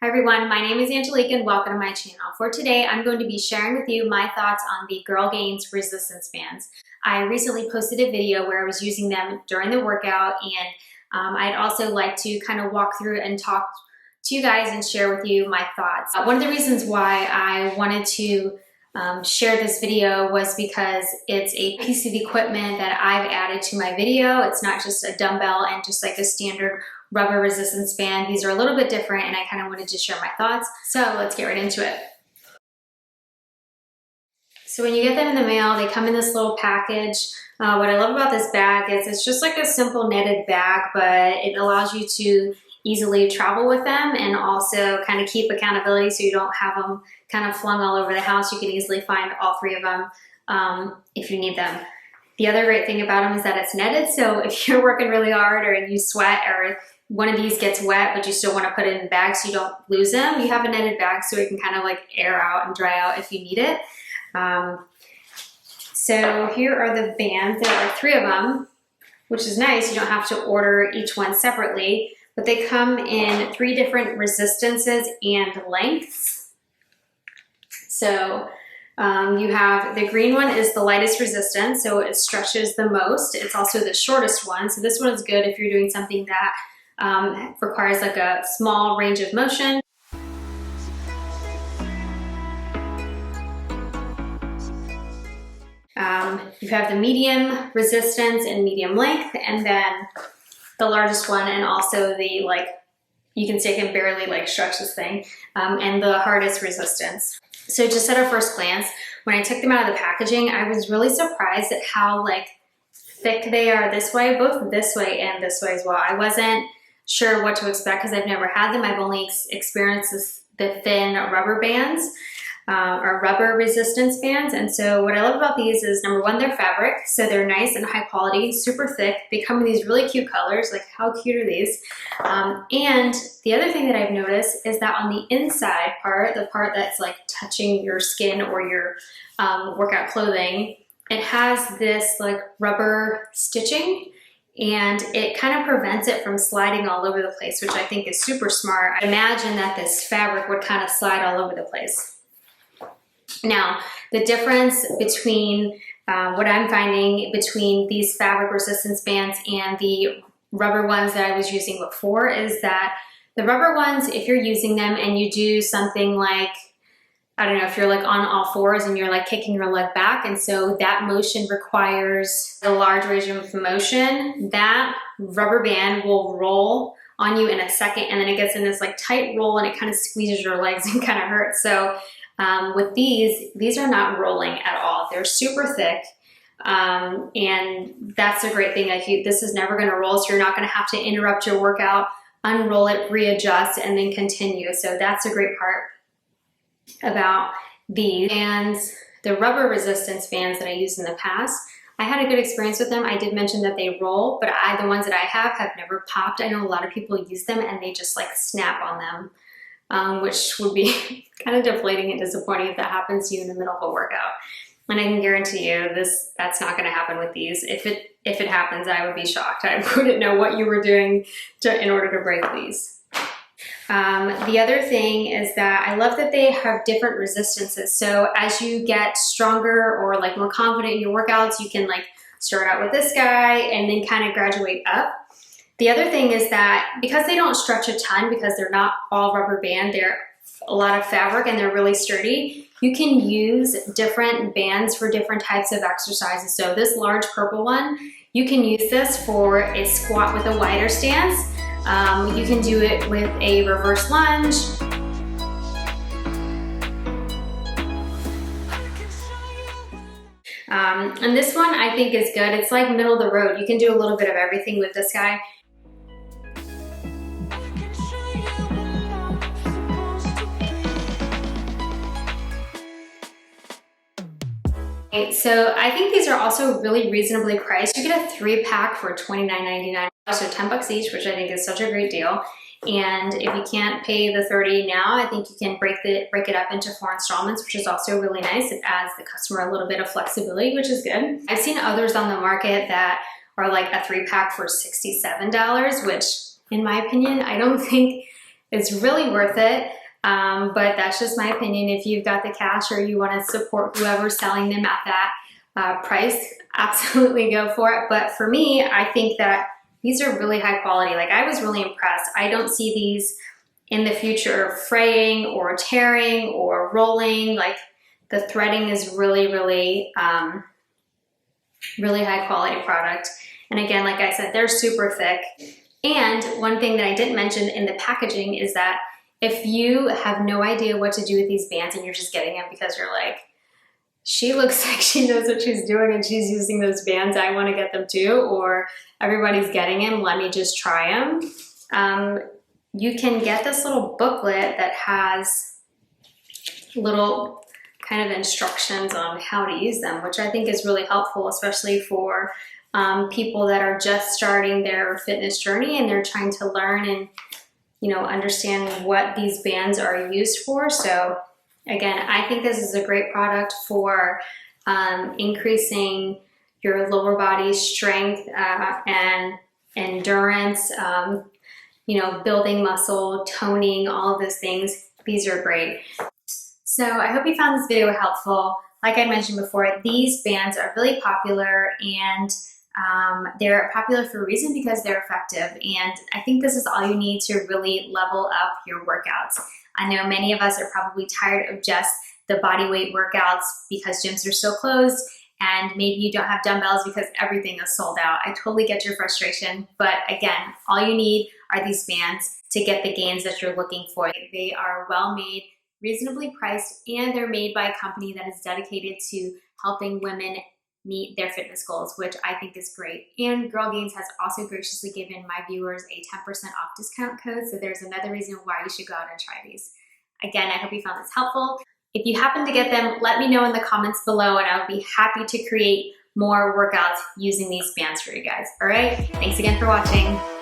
Hi everyone, my name is Angelique and welcome to my channel. For today, I'm going to be sharing with you my thoughts on the Gainz resistance bands. I recently posted a video where I was using them during the workout, and I'd also like to kind of walk through and talk to you guys and share with you my thoughts. One of the reasons why I wanted to share this video was because it's a piece of equipment that I've added to my video. It's not just a dumbbell and just like a standard rubber resistance band. These are a little bit different, and I kind of wanted to share my thoughts. So let's get right into it. So when you get them in the mail, they come in this little package. What I love about this bag is it's just like a simple knitted bag, but it allows you to easily travel with them and also kind of keep accountability so you don't have them kind of flung all over the house. You can easily find all three of them if you need them. The other great thing about them is that it's netted, so if you're working really hard or you sweat or one of these gets wet but you still want to put it in a bag so you don't lose them, you have a netted bag so it can kind of like air out and dry out if you need it. So here are the bands. There are three of them, which is nice. You don't have to order each one separately, but they come in three different resistances and lengths. So you have the green one is the lightest resistance, so it stretches the most. It's also the shortest one, so this one is good if you're doing something that requires like a small range of motion. You have the medium resistance and medium length, and then the largest one, and also the like, you can say can barely like stretch this thing, and the hardest resistance. So just at a first glance, when I took them out of the packaging, I was really surprised at how like thick they are this way, both this way and this way as well. I wasn't sure what to expect because I've never had them. I've only experienced the thin rubber bands or rubber resistance bands. And so what I love about these is, number one, they're fabric. So they're nice and high quality, super thick. They come in these really cute colors. Like, how cute are these? And the other thing that I've noticed is that on the inside part, the part that's like touching your skin or your workout clothing, it has this like rubber stitching, and it kind of prevents it from sliding all over the place, which I think is super smart. I imagine that this fabric would kind of slide all over the place. Now, the difference between what I'm finding between these fabric resistance bands and the rubber ones that I was using before is that the rubber ones, if you're using them and you do something like, I don't know, if you're like on all fours and you're like kicking your leg back, and so that motion requires a large range of motion, that rubber band will roll on you in a second, and then it gets in this like tight roll and it kind of squeezes your legs and kind of hurts. So with these are not rolling at all. They're super thick, and that's a great thing. Like this is never going to roll, so you're not going to have to interrupt your workout, unroll it, readjust, and then continue. So that's a great part about these bands. The rubber resistance bands that I used in the past, I had a good experience with them. I did mention that they roll, but the ones that I have never popped. I know a lot of people use them and they just like snap on them, which would be kind of deflating and disappointing if that happens to you in the middle of a workout. And I can guarantee you that's not going to happen with these. If it happens, I would be shocked. I wouldn't know what you were doing in order to break these. The other thing is that I love that they have different resistances. So as you get stronger or like more confident in your workouts, you can like start out with this guy and then kind of graduate up. The other thing is that because they don't stretch a ton, because they're not all rubber band, they're a lot of fabric and they're really sturdy, you can use different bands for different types of exercises. So this large purple one, you can use this for a squat with a wider stance. You can do it with a reverse lunge. And this one I think is good. It's like middle of the road. You can do a little bit of everything with this guy. So I think these are also really reasonably priced. You get a 3-pack for $29.99, so 10 bucks each, which I think is such a great deal. And if you can't pay the $30 now, I think you can break it up into 4 installments, which is also really nice. It adds the customer a little bit of flexibility, which is good. I've seen others on the market that are like a 3-pack for $67, which in my opinion, I don't think It's really worth it. But that's just my opinion. If you've got the cash or you want to support whoever's selling them at that price, absolutely go for it. But for me, I think that these are really high quality. Like, I was really impressed. I don't see these in the future fraying or tearing or rolling. Like, the threading is really, really, really high quality product. And again, like I said, they're super thick. And one thing that I didn't mention in the packaging is that if you have no idea what to do with these bands and you're just getting them because you're like, she looks like she knows what she's doing and she's using those bands, I want to get them too, or everybody's getting them, let me just try them. You can get this little booklet that has little kind of instructions on how to use them, which I think is really helpful, especially for people that are just starting their fitness journey and they're trying to learn and, you know, understand what these bands are used for. So again, I think this is a great product for increasing your lower body strength and endurance, you know, building muscle, toning, all of those things. These are great. So I hope you found this video helpful. Like I mentioned before, these bands are really popular, and they're popular for a reason, because they're effective. And I think this is all you need to really level up your workouts. I know many of us are probably tired of just the body weight workouts because gyms are still closed, and maybe you don't have dumbbells because everything is sold out. I totally get your frustration, but again, all you need are these bands to get the gains that you're looking for. They are well made, reasonably priced, and they're made by a company that is dedicated to helping women meet their fitness goals, which I think is great. And Girl Gainz has also graciously given my viewers a 10% off discount code, so there's another reason why you should go out and try these. Again, I hope you found this helpful. If you happen to get them, let me know in the comments below, and I would be happy to create more workouts using these bands for you guys. All right, thanks again for watching.